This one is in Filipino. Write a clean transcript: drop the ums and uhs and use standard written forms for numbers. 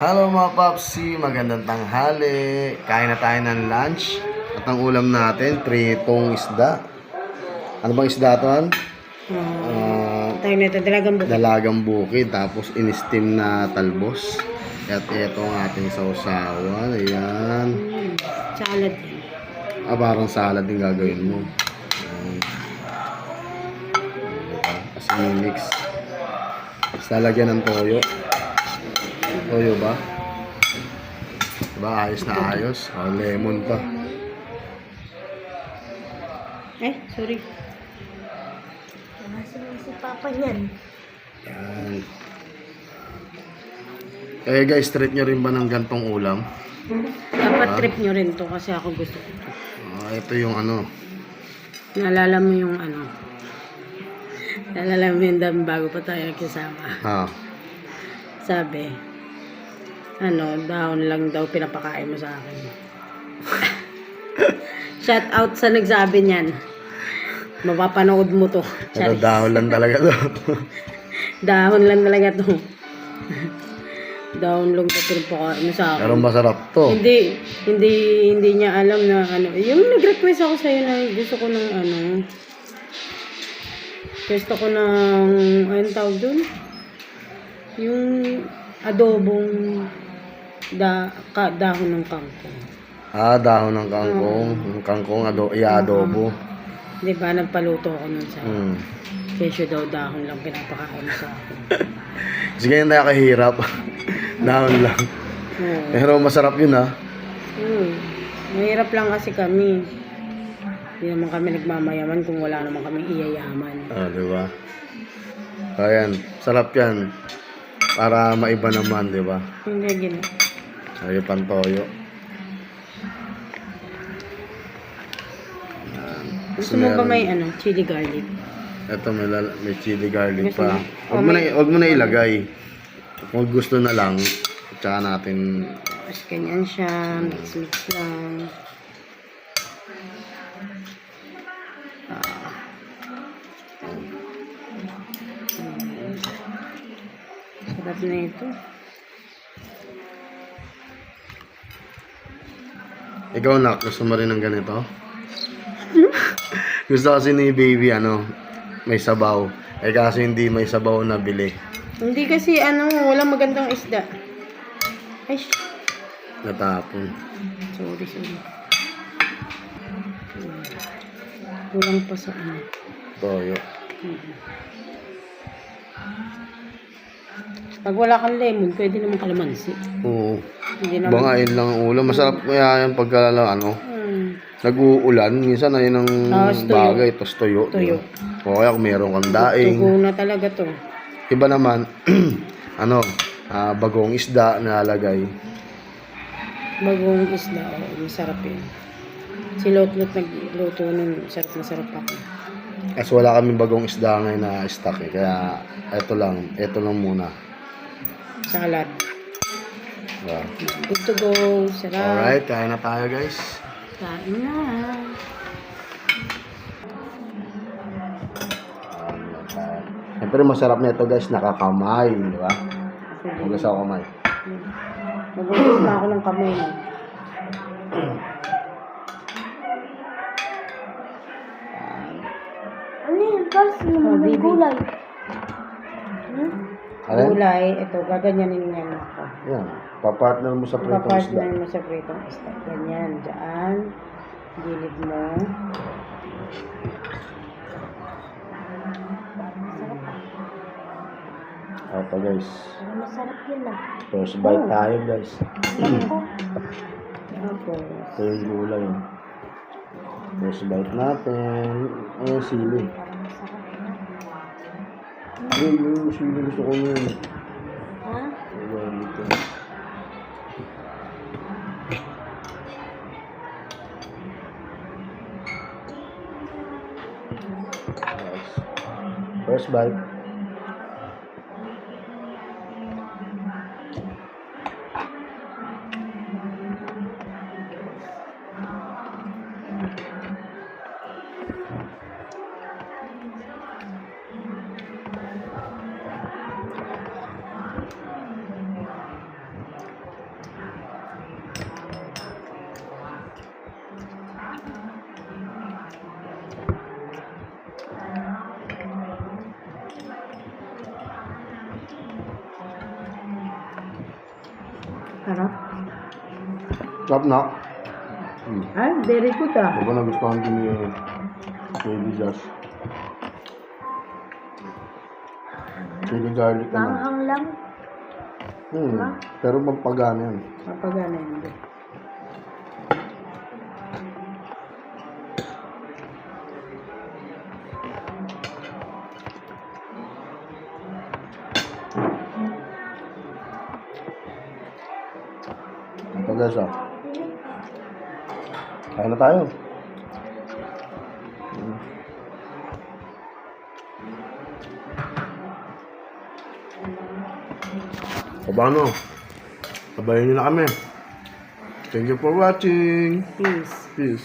Halo mga papsi, magandang tanghali. Kain na tayo ng lunch. At ang ulam natin, pritong isda. Ano bang isda to, Han? Tayo nito, dalagang bukid. Dalagang bukid, tapos in-steam na talbos. At ito ang ating sausawan. Ayan. Salad. Parang salad din gagawin mo. Asin mix. Tapos lalagyan ng toyo. Toyo ba? Diba ayos na ayos? Lemon pa. Sorry. Si Papa niyan. Yan. Guys, treat nyo rin ba ng gantong ulam? Dapat trip nyo rin to kasi ako gusto ko to. Ito yung ano. Naalala mo yung ano. Naalala mo yung dami bago pa tayo nagsasama. Sabi, dahon lang daw pinapakain mo sa akin. Shout out sa nagsabi niyan. Mapapanood mo to. Ito dahon lang talaga to. Dahon lang talaga to. Dahon lang to pinapakain mo sa akin. Pero masarap to. Hindi niya alam na ano. Yung nag-request ako sa'yo na gusto ko ng anong tawag dun? Yung adobong dahon ng kangkong. Dahon ng kangkong. Yung kangkong, adobo. Diba, nagpaluto ako nun sa kesyo daw dahon lang pinapakain sa akin. Kasi ganyan tayo kahirap. Dahon lang. Pero masarap yun Mahirap lang kasi kami. Hindi naman kami nagmamayaman kung wala naman kami iyayaman. Diba? Ayan, sarap yan. Para maiba naman, diba? Hindi gina. Ay, pantoyo. Gusto mo ba may chili garlic? Ito may chili garlic Gusto pa. mo? Huwag mo na ilagay. Kung gusto na lang, tsaka natin. Tapos ganyan siya, mix lang. Sarap na ito. Ikaw na, gusto mo rin ng ganito? Gusto kasi ni baby, may sabaw. Kasi hindi may sabaw na bili. Hindi kasi walang magandang isda. Ay, Natapon. sorry. Kulang pa sa Toyo. Pag wala kang lemon, pwede naman kalamansi. Oo. Hindi naman. Bangain lang ang ulam. Masarap kaya yan pagka nag-uulan. Minsan ayun ang bagay. Tapos toyo. Toyo. O kaya kung meron kang daing. Tugo na talaga to. Iba naman, bagong isda na nalagay. Bagong isda, masarap yun. Si Lotlot nagluto nun, sarap na sarap ako. Kasi wala kaming bagong isda ngayon na stock Kaya ito lang muna. Salad. Yeah. Good to go. Sarap. Alright, kain na tayo guys. Kain na. Siyempre masarap na ito guys, nakakamay, di ba? Hugas ako kamay. Magugas na ako ng kamay mo. Ano yun? Kasi may gulay. Gulay, ito, gaganyanin nga ako. Yan, papartner mo sa pritong isda. Papartner mo sa pritong isda. Ganyan, dyan. Gilid mo. Ito guys. Masarap yun First bite tayo guys. Tapos, Ito yung gulay. First bite natin. Ayun, sili. Yung sili gusto ko yun. Ha? Ayan, ito. First bite. Sarap. Sarap na. Ay, very good ah. Diba nagustuhan ko ni Baby Josh? Chili garlic naman. Manghang lang. Pero magpagana yan. Mapagana yun. Ito guys ah. Kaya na tayo. Paano? Sabayan nyo na kami. Thank you for watching. Peace. Peace.